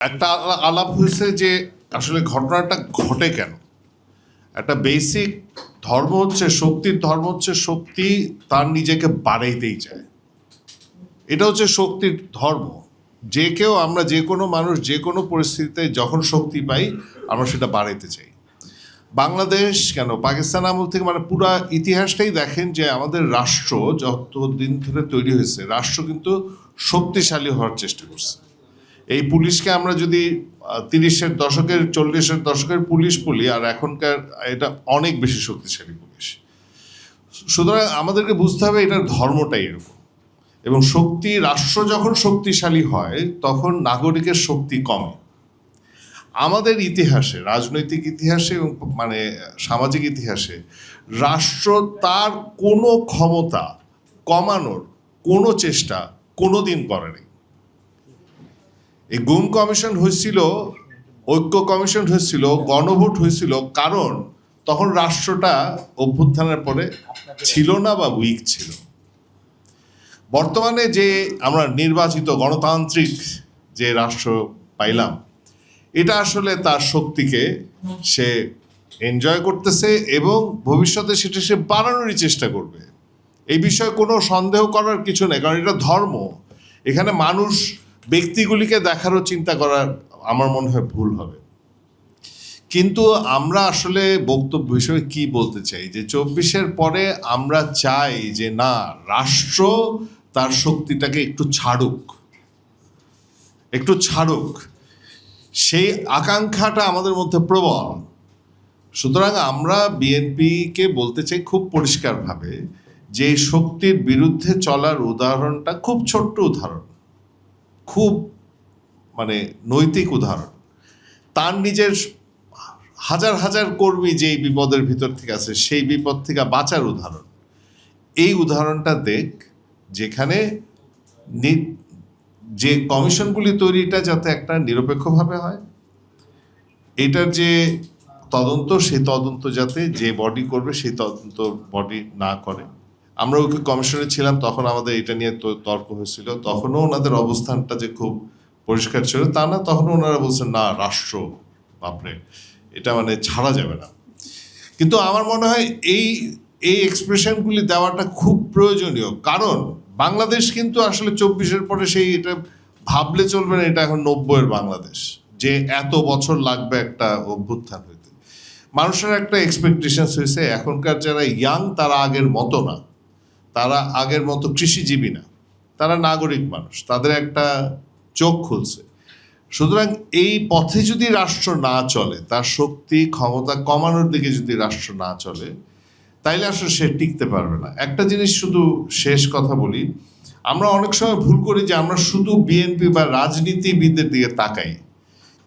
একটা আলাপ হয়েছে যে আসলে ঘটনাটা ঘটে কেন। একটা বেসিক ধর্ম হচ্ছে শক্তির ধর্ম হচ্ছে শক্তি তার নিজেকে বাড়াইতেই চায়। এটা হচ্ছে শক্তির ধর্ম। যে কেউ আমরা যে কোনো মানুষ যে কোনো পরিস্থিতিতে যখন শক্তি পাই আমরা সেটা বাড়াইতে চাই। বাংলাদেশ কেন পাকিস্তান আমল থেকে মানে পুরা ইতিহাসটাই দেখেন যে আমাদের রাষ্ট্র যত দিন ধরে তৈরি হয়েছে রাষ্ট্র কিন্তু শক্তিশালী হওয়ার চেষ্টা করছে। এই পুলিশকে আমরা যদি 30-এর দশকের 40-এর দশকের পুলিশ বলি আর এখনকার এটা অনেক বেশি শক্তিশালী পুলিশ। সুতরাং আমাদেরকে বুঝতে হবে এটার ধর্মটাই এরকম। এবং শক্তি রাষ্ট্র যখন শক্তিশালী হয় তখন নাগরিকের শক্তি কমে। আমাদের ইতিহাসে রাজনৈতিক ইতিহাসে এবং মানে সামাজিক ইতিহাসে রাষ্ট্র তার কোনো ক্ষমতা কমানোর কোনো চেষ্টা কোনোদিন করেনি। এই গুম কমিশন হয়েছিল, ঐক্য কমিশন হয়েছিল, গণভোট হয়েছিল, কারণ তখন রাষ্ট্রটা অভ্যুত্থানের পরে ছিল না বা উইক ছিল। বর্তমানে যে আমরা নির্বাচিত গণতান্ত্রিক যে রাষ্ট্র পাইলাম এটা আসলে তার শক্তিকে সে এনজয় করতেছে এবং ভবিষ্যতে সেটা সে বাড়ানোরই চেষ্টা করবে। এই বিষয়ে কোনো সন্দেহ করার কিছু নেই, কারণ এটা ধর্ম। এখানে মানুষ ব্যক্তিগুলিকে দেখারও চিন্তা করার আমার মনে হয় ভুল হবে। কিন্তু আমরা আসলে বক্তব্য হিসেবে কি বলতে চাই যে 24-এর পরে আমরা চাই যে না, রাষ্ট্র তার শক্তিটাকে একটু ছাড়ুক, সেই আকাঙ্ক্ষাটা আমাদের মধ্যে প্রবল। সুতরাং আমরা বিএনপিকে বলতে চাই খুব পরিষ্কারভাবে যে শক্তির বিরুদ্ধে চলার উদাহরণটা খুব ছোট্ট উদাহরণ, খুব মানে নৈতিক উদাহরণ। তার নিজের হাজার হাজার কর্মী যেই বিপদের ভিতর থেকে আছে সেই বিপদ থেকে বাঁচার উদাহরণ। এই উদাহরণটা দেখ যেখানে যে কমিশনগুলি তৈরিটা যাতে একটা নিরপেক্ষভাবে হয়, এটার যে তদন্ত সেই তদন্ত যাতে যে বডি করবে সেই তদন্ত বডি না করে। আমরা ওই কমিশনে ছিলাম তখন আমাদের এটা নিয়ে তর্ক হয়েছিল, তখনও ওনাদের অবস্থানটা যে খুব পরিষ্কার ছিল তা না, তখনও ওনারা বলছেন না রাষ্ট্র বাপরে এটা মানে ছাড়া যাবে না। কিন্তু আমার মনে হয় এই এক্সপ্রেশনগুলি দেওয়াটা খুব প্রয়োজনীয়, কারণ বাংলাদেশ কিন্তু আসলে 24-এর পরে সেই এটা ভাবলে চলবে না এটা এখন 90-এর বাংলাদেশ যে এত বছর লাগবে একটা অভ্যুত্থান হইতে। মানুষের একটা এক্সপেকটেশনস হয়েছে এখনকার যারা ইয়াং তারা আগের মতো না, তারা আগের মতো কৃষিজীবী না, তারা নাগরিক মানুষ, তাদের একটা চোখ খুলছে। সুতরাং এই পথে যদি রাষ্ট্র না চলে, তার শক্তি ক্ষমতা কমানোর দিকে যদি রাষ্ট্র না চলে, তাইলে আসলে সে টিকতে পারবে না। একটা জিনিস শুধু শেষ কথা বলি, আমরা অনেক সময় ভুল করি যে আমরা শুধু বিএনপি বা রাজনীতিবিদদের দিকে তাকাই,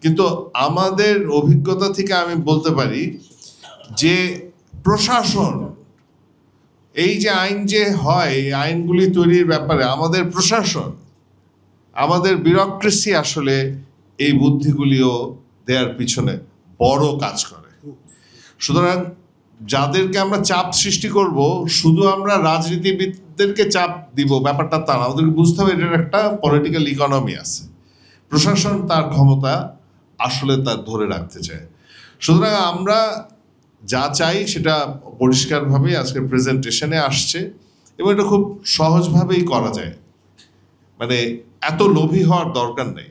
কিন্তু আমাদের অভিজ্ঞতা থেকে আমি বলতে পারি যে প্রশাসন, এই যে আইন যে হয় এই আইনগুলি তৈরির ব্যাপারে আমাদের প্রশাসন, আমাদের বিউরোক্রেসি আসলে এই বুদ্ধিগুলিও দেওয়ার পিছনে বড় কাজ করে। সুতরাং যাদেরকে আমরা চাপ সৃষ্টি করব, শুধু আমরা রাজনীতিবিদদেরকে চাপ দিব ব্যাপারটা তা না, আমাদেরকে বুঝতে হবে এটার একটা পলিটিক্যাল ইকোনমি আছে। প্রশাসন তার ক্ষমতা আসলে তার ধরে রাখতে চায়। সুতরাং আমরা যা চাই সেটা পরিষ্কারভাবে আজকে প্রেজেন্টেশনে আসছে এবং এটা খুব সহজভাবেই করা যায়, মানে এত লোভী হওয়ার দরকার নেই।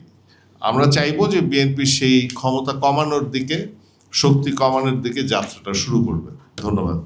আমরা চাইবো যে বিএনপি সেই ক্ষমতা কমানোর দিকে, শক্তি কমানোর দিকে যাত্রাটা শুরু করবে। ধন্যবাদ।